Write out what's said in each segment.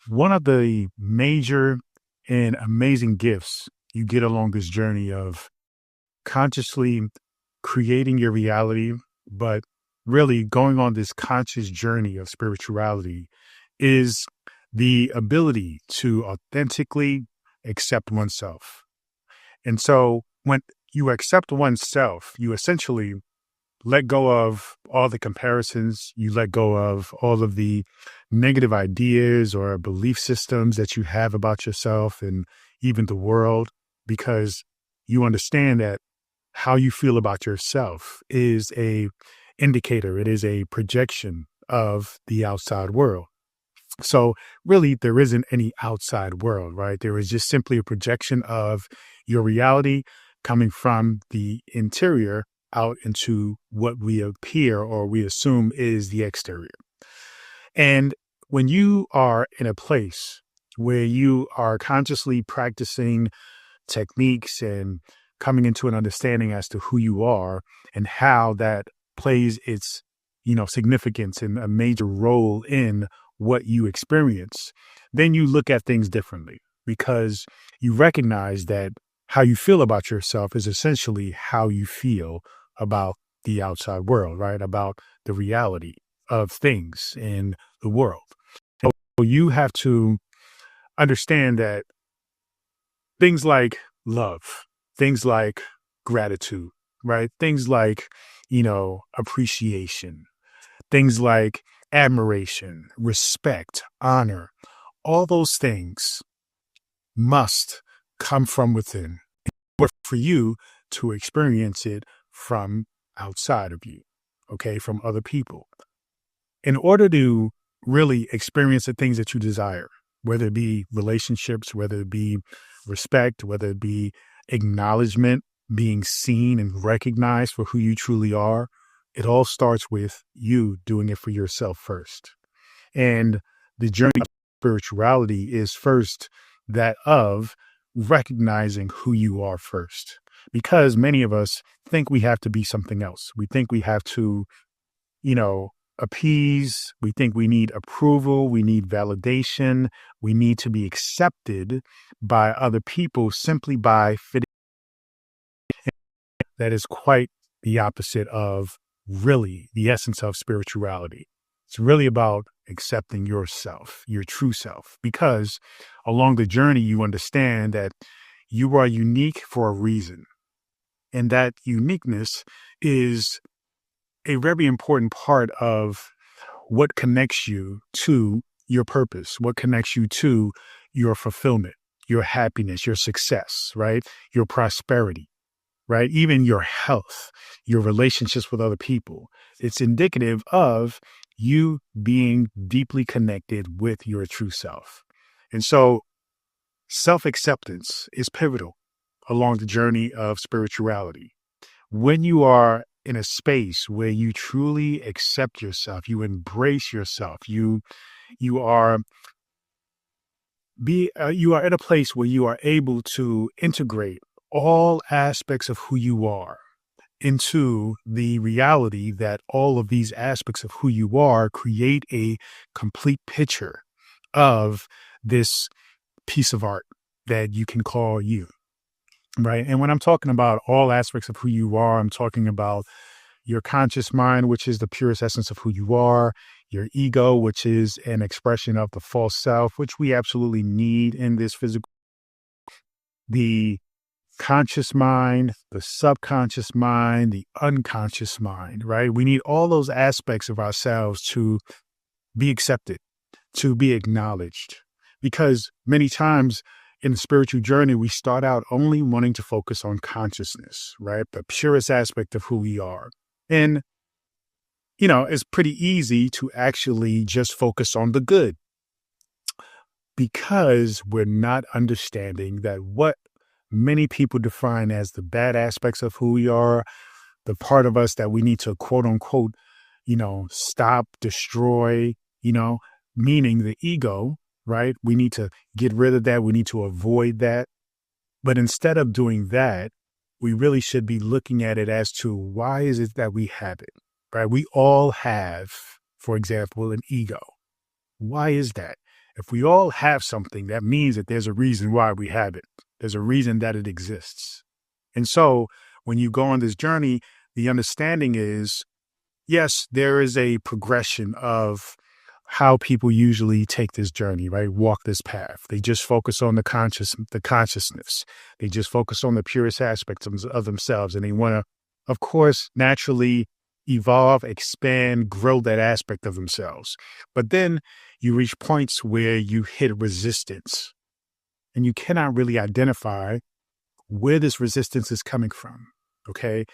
One of the major and amazing gifts you get along this journey of consciously creating your reality, but really going on this conscious journey of spirituality is the ability to authentically accept oneself. And so when you accept oneself, you essentially let go of all the comparisons, you let go of all of the negative ideas or belief systems that you have about yourself and even the world, because you understand that how you feel about yourself is a indicator, it is a projection of the outside world. So really there isn't any outside world, right? There is just simply a projection of your reality coming from the interior out into what we appear or we assume is the exterior. And when you are in a place where you are consciously practicing techniques and coming into an understanding as to who you are and how that plays its, significance and a major role in what you experience, then you look at things differently because you recognize that how you feel about yourself is essentially how you feel about the outside world, right? About the reality of things in the world. So you have to understand that things like love, things like gratitude, right? Things like, appreciation, things like admiration, respect, honor, all those things must come from within or for you to experience it from outside of you, okay, from other people. In order to really experience the things that you desire, whether it be relationships, whether it be respect, whether it be acknowledgement, being seen and recognized for who you truly are, it all starts with you doing it for yourself first. And the journey of spirituality is first that of recognizing who you are first. Because many of us think we have to be something else. We think we have to, appease. We think we need approval. We need validation. We need to be accepted by other people simply by fitting. That is quite the opposite of really the essence of spirituality. It's really about accepting yourself, your true self, because along the journey, you understand that you are unique for a reason. And that uniqueness is a very important part of what connects you to your purpose, what connects you to your fulfillment, your happiness, your success, right? Your prosperity, right? Even your health, your relationships with other people. It's indicative of you being deeply connected with your true self. And so self-acceptance is pivotal along the journey of spirituality. When you are in a space where you truly accept yourself, you embrace yourself, you are at a place where you are able to integrate all aspects of who you are into the reality that all of these aspects of who you are create a complete picture of this piece of art that you can call you. Right. And when I'm talking about all aspects of who you are, I'm talking about your conscious mind, which is the purest essence of who you are, your ego, which is an expression of the false self, which we absolutely need in this physical, the conscious mind, the subconscious mind, the unconscious mind, right? We need all those aspects of ourselves to be accepted, to be acknowledged, because many times in the spiritual journey, we start out only wanting to focus on consciousness, right? The purest aspect of who we are. And, it's pretty easy to actually just focus on the good because we're not understanding that what many people define as the bad aspects of who we are, the part of us that we need to quote unquote, stop, destroy, meaning the ego, right? We need to get rid of that. We need to avoid that. But instead of doing that, we really should be looking at it as to why is it that we have it, right? We all have, for example, an ego. Why is that? If we all have something, that means that there's a reason why we have it. There's a reason that it exists. And so when you go on this journey, the understanding is, yes, there is a progression of how people usually take this journey, right? Walk this path. They just focus on the consciousness. They just focus on the purest aspects of themselves. And they want to, of course, naturally evolve, expand, grow that aspect of themselves. But then you reach points where you hit resistance and you cannot really identify where this resistance is coming from. Okay.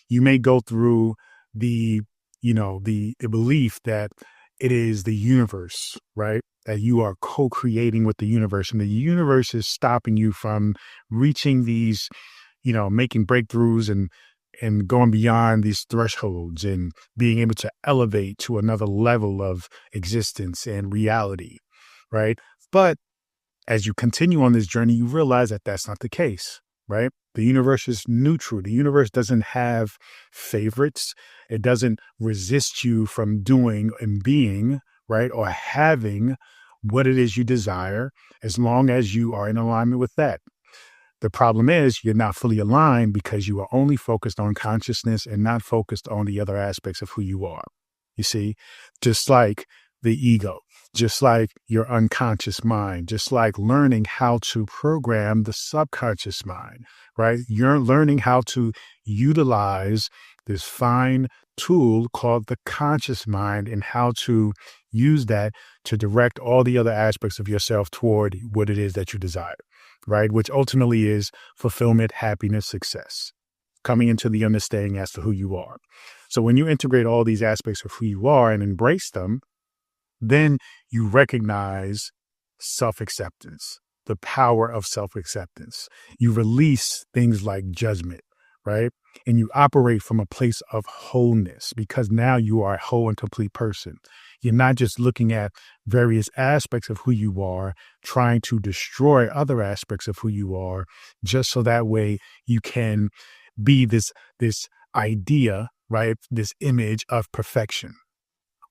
You may go through the, the belief that it is the universe, right? That you are co-creating with the universe, and the universe is stopping you from reaching these, making breakthroughs and going beyond these thresholds and being able to elevate to another level of existence and reality, right? But as you continue on this journey, you realize that that's not the case, right? The universe is neutral. The universe doesn't have favorites. It doesn't resist you from doing and being, right? Or having what it is you desire, as long as you are in alignment with that. The problem is you're not fully aligned because you are only focused on consciousness and not focused on the other aspects of who you are. You see, just like the ego, just like your unconscious mind, just like learning how to program the subconscious mind, right? You're learning how to utilize this fine tool called the conscious mind and how to use that to direct all the other aspects of yourself toward what it is that you desire, right? Which ultimately is fulfillment, happiness, success, coming into the understanding as to who you are. So when you integrate all these aspects of who you are and embrace them, then you recognize self-acceptance, the power of self-acceptance. You release things like judgment, right? And you operate from a place of wholeness because now you are a whole and complete person. You're not just looking at various aspects of who you are, trying to destroy other aspects of who you are, just so that way you can be this idea, right? This image of perfection,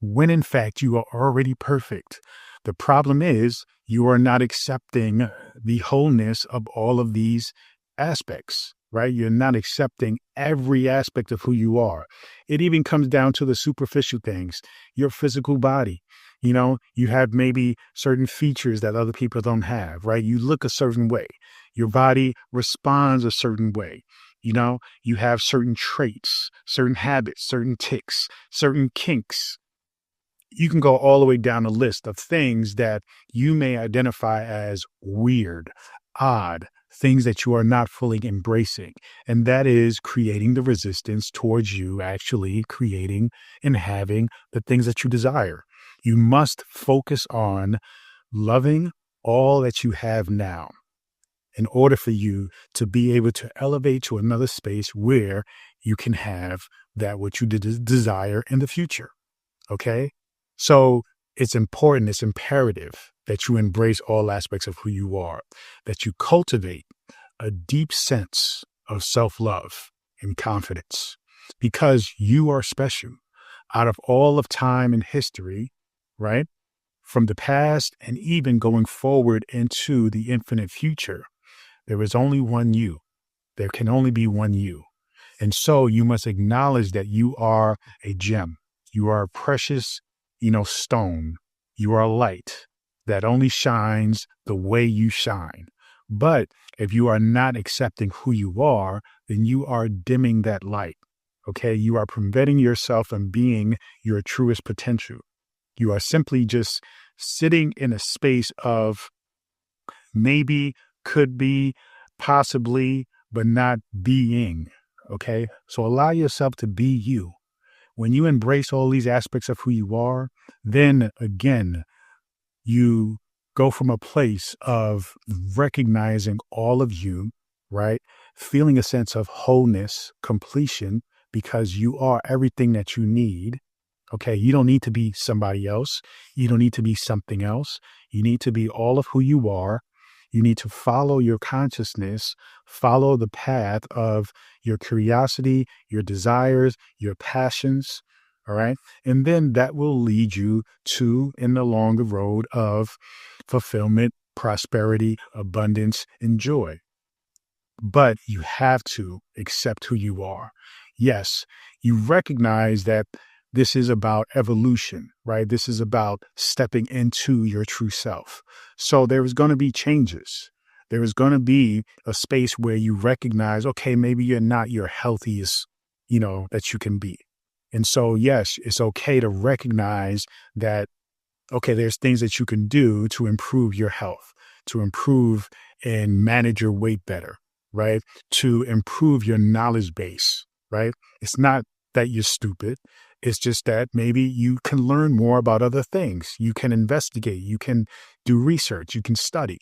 when in fact you are already perfect. The problem is you are not accepting the wholeness of all of these aspects, right? You're not accepting every aspect of who you are. It even comes down to the superficial things, your physical body. You have maybe certain features that other people don't have, right? You look a certain way. Your body responds a certain way. You have certain traits, certain habits, certain tics, certain kinks. You can go all the way down a list of things that you may identify as weird, odd, things that you are not fully embracing. And that is creating the resistance towards you actually creating and having the things that you desire. You must focus on loving all that you have now in order for you to be able to elevate to another space where you can have that which you desire in the future. Okay? So it's important, it's imperative that you embrace all aspects of who you are, that you cultivate a deep sense of self-love and confidence because you are special. Out of all of time and history, right? From the past and even going forward into the infinite future, there is only one you. There can only be one you. And so you must acknowledge that you are a gem. You are a precious, stone. You are a light that only shines the way you shine. But if you are not accepting who you are, then you are dimming that light. Okay. You are preventing yourself from being your truest potential. You are simply just sitting in a space of maybe, could be, possibly, but not being. Okay. So allow yourself to be you. When you embrace all these aspects of who you are, then again, you go from a place of recognizing all of you, right? Feeling a sense of wholeness, completion, because you are everything that you need. Okay. You don't need to be somebody else. You don't need to be something else. You need to be all of who you are. You need to follow your consciousness, follow the path of your curiosity, your desires, your passions, All right. And then that will lead you to in the longer road of fulfillment, prosperity, abundance, and joy. But you have to accept who you are. Yes, you recognize that this is about evolution, right? This is about stepping into your true self. So there is going to be changes. There is going to be a space where you recognize, okay, maybe you're not your healthiest, that you can be. And so, yes, it's okay to recognize that okay, there's things that you can do to improve your health, to improve and manage your weight better, right? To improve your knowledge base, right? It's not that you're stupid. It's just that maybe you can learn more about other things. You can investigate, you can do research, you can study,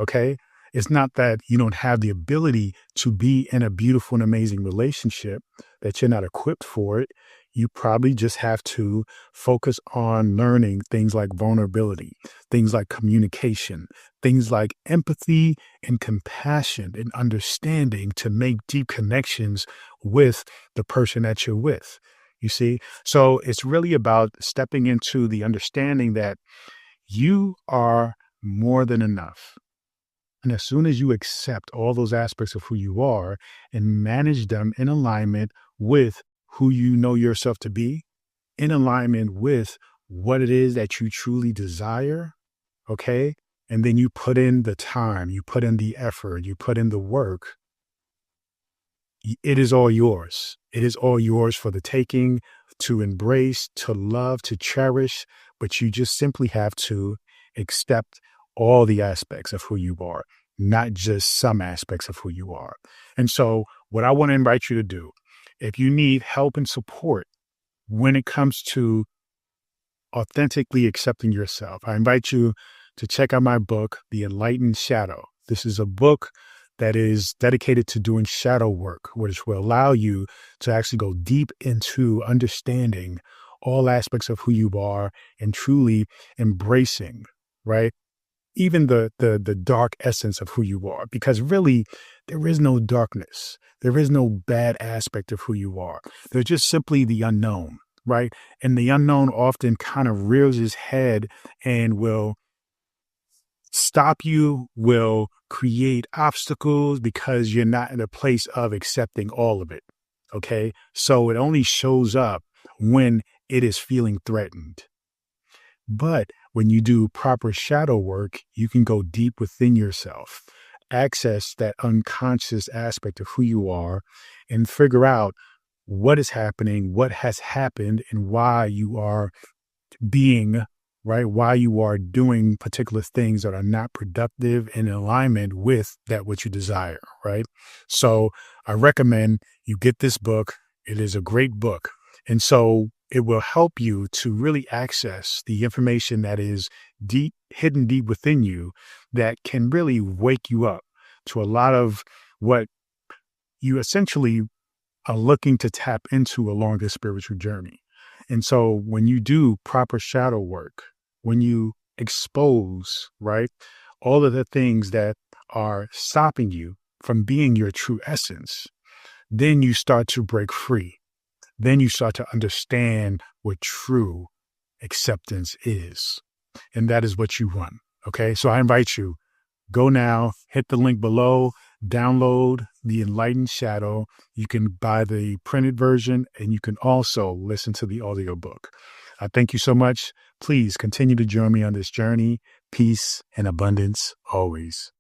okay? It's not that you don't have the ability to be in a beautiful and amazing relationship, that you're not equipped for it. You probably just have to focus on learning things like vulnerability, things like communication, things like empathy and compassion and understanding to make deep connections with the person that you're with. You see? So it's really about stepping into the understanding that you are more than enough. And as soon as you accept all those aspects of who you are and manage them in alignment with who you know yourself to be, in alignment with what it is that you truly desire, okay? And then you put in the time, you put in the effort, you put in the work, it is all yours. It is all yours for the taking, to embrace, to love, to cherish, but you just simply have to accept all the aspects of who you are, not just some aspects of who you are. And so, what I want to invite you to do, if you need help and support when it comes to authentically accepting yourself, I invite you to check out my book, The Enlightened Shadow. This is a book that is dedicated to doing shadow work, which will allow you to actually go deep into understanding all aspects of who you are and truly embracing, right? Even the dark essence of who you are, because really there is no darkness. There is no bad aspect of who you are. There's just simply the unknown, right? And the unknown often kind of rears its head and will stop you, will create obstacles because you're not in a place of accepting all of it. Okay. So it only shows up when it is feeling threatened. But when you do proper shadow work, you can go deep within yourself, access that unconscious aspect of who you are, and figure out what is happening, what has happened, and why you are being, right? Why you are doing particular things that are not productive and in alignment with that which you desire, right? So I recommend you get this book. It is a great book. And so it will help you to really access the information that is deep, hidden deep within you that can really wake you up to a lot of what you essentially are looking to tap into along this spiritual journey. And so when you do proper shadow work, when you expose, right, all of the things that are stopping you from being your true essence, then you start to break free. Then you start to understand what true acceptance is. And that is what you want. Okay. So I invite you, go now, hit the link below, download The Enlightened Shadow. You can buy the printed version and you can also listen to the audiobook. I thank you so much. Please continue to join me on this journey. Peace and abundance always.